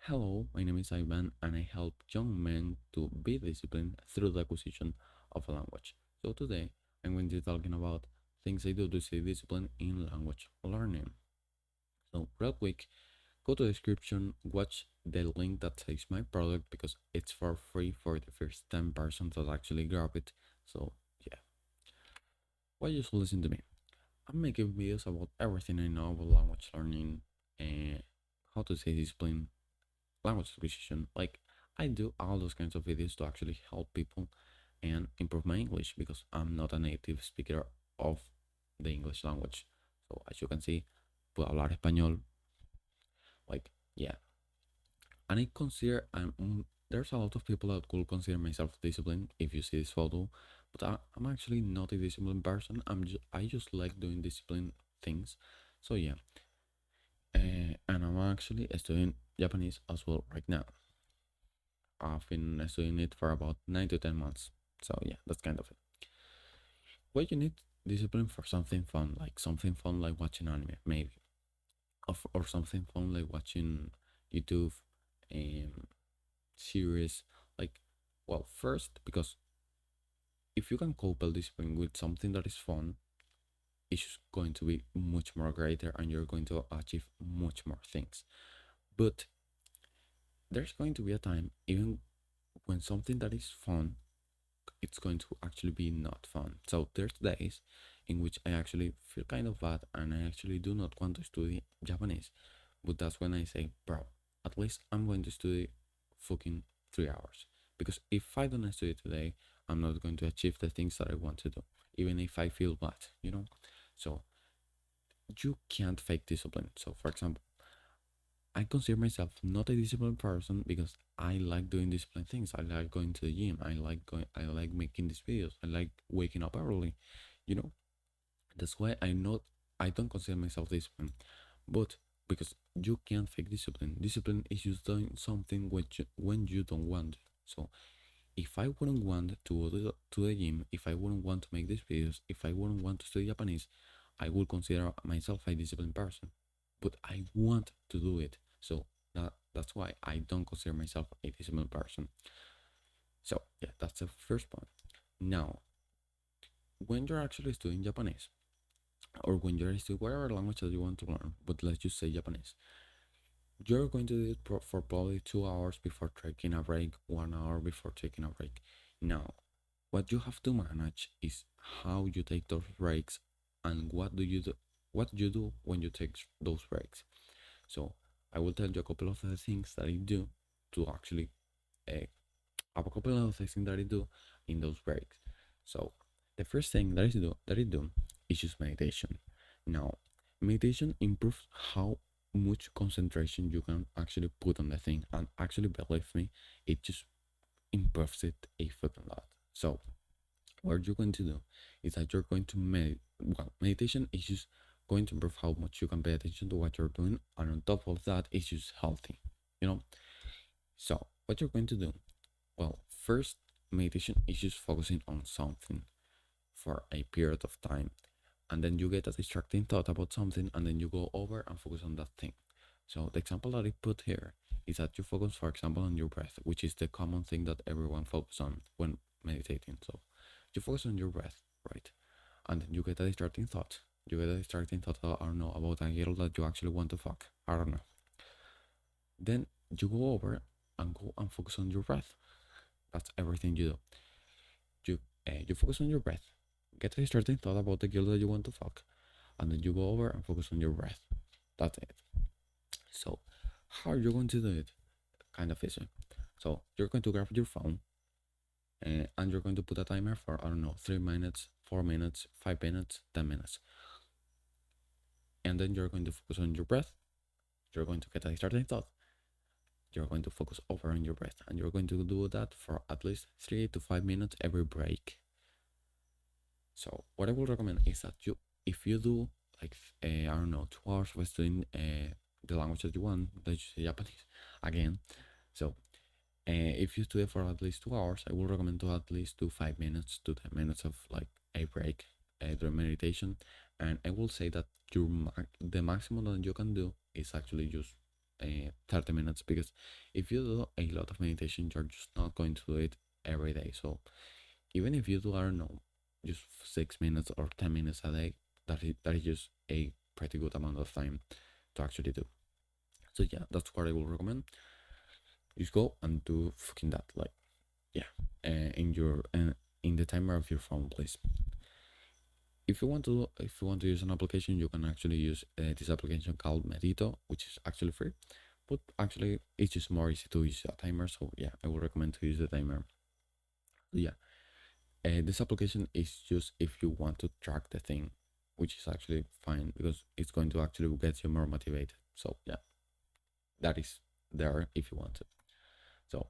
Hello, my name is Ivan and I help young men to be disciplined through the acquisition of a language. So today I'm going to be talking about things I do to stay disciplined in language learning. So real quick, go to the description, watch the link that says my product because it's for free for the first 10 persons that actually grab it. So yeah, why you should listen to me? I'm making videos about everything I know about language learning and how to stay disciplined language acquisition. Like I do all those kinds of videos to actually help people and improve my English because I'm not a native speaker of the English language. So as you can see, puedo hablar español. Like yeah, and I consider there's a lot of people that could consider myself disciplined if you see this photo, but I'm actually not a disciplined person. I just like doing disciplined things. So yeah, and I'm actually studying Japanese as well right now. I've been studying it for about 9 to 10 months. So yeah, that's kind of it. Well, you need discipline for something fun like watching anime, maybe, or something fun like watching YouTube um, series. Like, well, first because if you can couple discipline with something that is fun, it's just going to be much more greater, and you're going to achieve much more things. But there's going to be a time, even when something that is fun it's going to actually be not fun. So there's days in which I actually feel kind of bad and I actually do not want to study Japanese. But that's when I say, bro, at least I'm going to study fucking 3 hours. Because if I don't study today, I'm not going to achieve the things that I want to do, even if I feel bad. So you can't fake discipline. So for example, I consider myself not a disciplined person because I like doing disciplined things. I like going to the gym. I like making these videos. I like waking up early. You know, that's why I don't consider myself disciplined. But because you can't fake discipline. Discipline is just doing something when you don't want. So if I wouldn't want to go to the gym, if I wouldn't want to make these videos, if I wouldn't want to study Japanese, I would consider myself a disciplined person. But I want to do it. So that's why I don't consider myself a disciplined person. So yeah, that's the first point. Now, when you're actually studying Japanese, or when you're studying whatever language that you want to learn, but let's just say Japanese, you're going to do it for probably 2 hours before taking a break, 1 hour before taking a break. Now, what you have to manage is how you take those breaks and what you do when you take those breaks. So I will tell you a couple of the things that I do to actually uh, have a couple of the things that I do in those breaks. So the first thing that I do is just meditation. Now, meditation improves how much concentration you can actually put on the thing, and actually believe me, it just improves it a fucking lot. So what you're going to do is that you're going to meditation is just going to improve how much you can pay attention to what you're doing, and on top of that it's just healthy you know so what you're going to do, well, first, meditation is just focusing on something for a period of time, and then you get a distracting thought about something, and then you go over and focus on that thing. So the example that I put here is that you focus, for example, on your breath, which is the common thing that everyone focuses on when meditating. So you focus on your breath, right? And then you get a distracting thought. You get a distracting thought, I don't know, about a girl that you actually want to fuck. I don't know. Then you go over and go and focus on your breath. That's everything you do. You focus on your breath. Get a distracting thought about the girl that you want to fuck, and then you go over and focus on your breath. That's it. So, how are you going to do it? Kind of easy. So, you're going to grab your phone and you're going to put a timer for, I don't know, 3 minutes, 4 minutes, 5 minutes, 10 minutes. And then you're going to focus on your breath. You're going to get a starting thought. You're going to focus over on your breath. And you're going to do that for at least 3 to 5 minutes every break. So, what I will recommend is that if you do like, I don't know, 2 hours of studying the language that you want, let's say Japanese, again. So, if you do it for at least 2 hours, I will recommend to at least do 5 minutes to 10 minutes of like a break during meditation. And I will say that the maximum that you can do is actually just 30 minutes, because if you do a lot of meditation, you're just not going to do it every day. So even if you do, I don't know, just 6 minutes or 10 minutes a day, that is just a pretty good amount of time to actually do. So yeah, that's what I will recommend. Just go and do fucking that, like, yeah, in your in the timer of your phone, please. If you want to use an application, you can actually use this application called Medito, which is actually free, but actually it's just more easy to use a timer. So yeah, I would recommend to use the timer. So yeah, this application is just if you want to track the thing, which is actually fine because it's going to actually get you more motivated. So yeah, that is there if you want to. So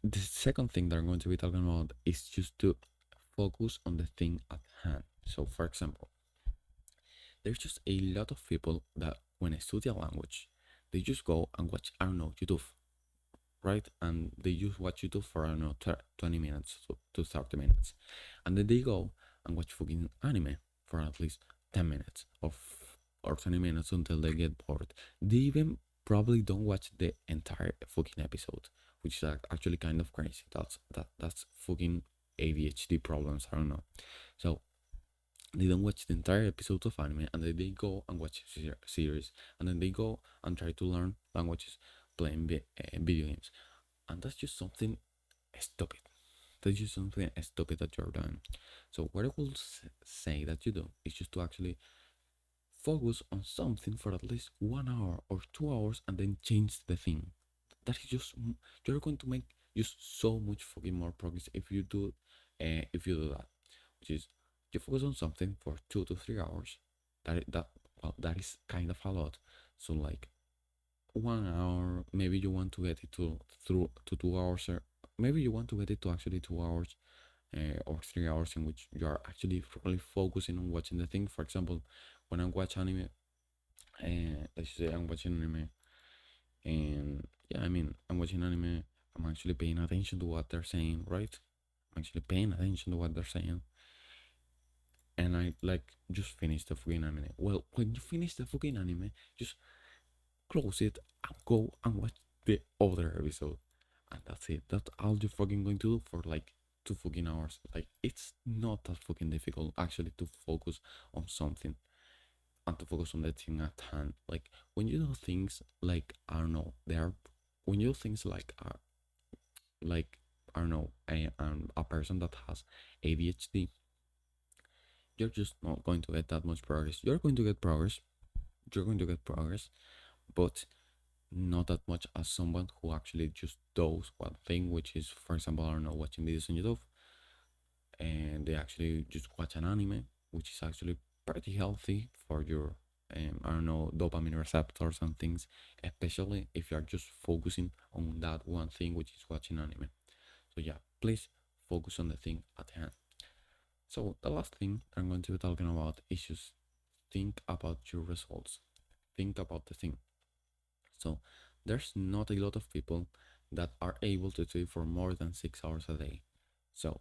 the second thing that I'm going to be talking about is just to focus on the thing at hand. So for example, there's just a lot of people that when I study a language, they just go and watch, I don't know, YouTube, right? And they just watch YouTube for, I don't know, 20 minutes to 30 minutes. And then they go and watch fucking anime for at least 10 minutes or 20 minutes until they get bored. They even probably don't watch the entire fucking episode, which is actually kind of crazy. That's fucking ADHD problems. I don't know. So they don't watch the entire episode of anime, and then they go and watch series, and then they go and try to learn languages playing video games, and that's just something stupid. That's just something stupid that you're doing. So what I will say that you do is just to actually focus on something for at least 1 hour or 2 hours, and then change the thing. That is just you're going to make just so much fucking more progress if you do that, which is you focus on something for 2 to 3 hours. That is kind of a lot. So like 1 hour, maybe you want to get it to 2 hours, or maybe you want to get it to actually 2 hours, or 3 hours in which you are actually really focusing on watching the thing. For example, when I watch anime, let's say I'm watching anime, and yeah, I mean, I'm watching anime, I'm actually paying attention to what they're saying, right? I'm actually paying attention to what they're saying, and I like just finish the fucking anime. Well, when you finish the fucking anime, just close it and go and watch the other episode, and that's it. That's all you're fucking going to do for like 2 fucking hours. Like, it's not that fucking difficult actually to focus on something and to focus on the thing at hand. Like, when you do things like, I don't know, they are when you do things like, I don't know, a person that has ADHD, you're just not going to get that much progress. You're going to get progress. You're going to get progress, but not that much as someone who actually just does one thing, which is, for example, I don't know, watching videos on YouTube, and they actually just watch an anime, which is actually pretty healthy for your, I don't know, dopamine receptors and things, especially if you're just focusing on that one thing, which is watching anime. So yeah, please focus on the thing at hand. So the last thing I'm going to be talking about is just think about your results. Think about the thing. So there's not a lot of people that are able to do it for more than 6 hours a day. So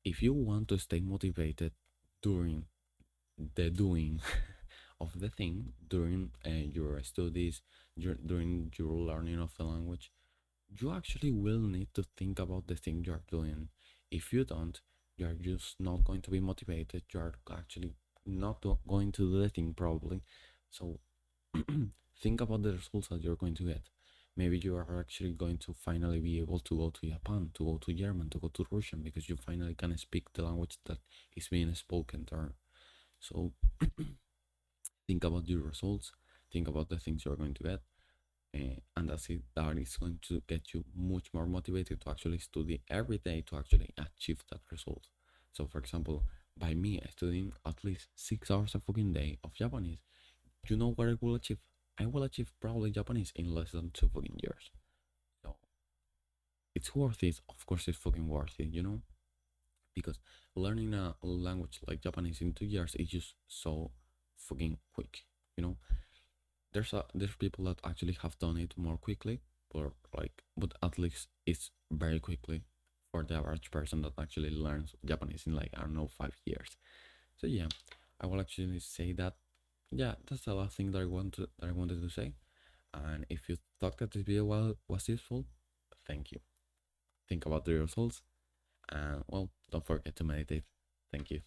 if you want to stay motivated during the doing of the thing, during your studies, during your learning of the language, you actually will need to think about the thing you're doing. If you don't, you're just not going to be motivated. You're actually not going to do the thing probably. So think about the results that you're going to get. Maybe you are actually going to finally be able to go to Japan, to go to German, to go to Russian, because you finally can speak the language that is being spoken there. So think about your results, think about the things you're going to get, and that's it. That is going to get you much more motivated to actually study every day to actually achieve that result. So, for example, by me studying at least 6 hours a fucking day of Japanese, you know what I will achieve? I will achieve probably Japanese in less than 2 fucking years. So it's worth it. Of course, it's fucking worth it, because learning a language like Japanese in 2 years is just so fucking quick. You know, there's people that actually have done it more quickly, but at least it's very quickly for the average person that actually learns Japanese in, like, I don't know, 5 years. So yeah, I will actually say that. Yeah, that's the last thing that I wanted to say. And if you thought that this video was useful, thank you. Think about the results, and well, don't forget to meditate. Thank you.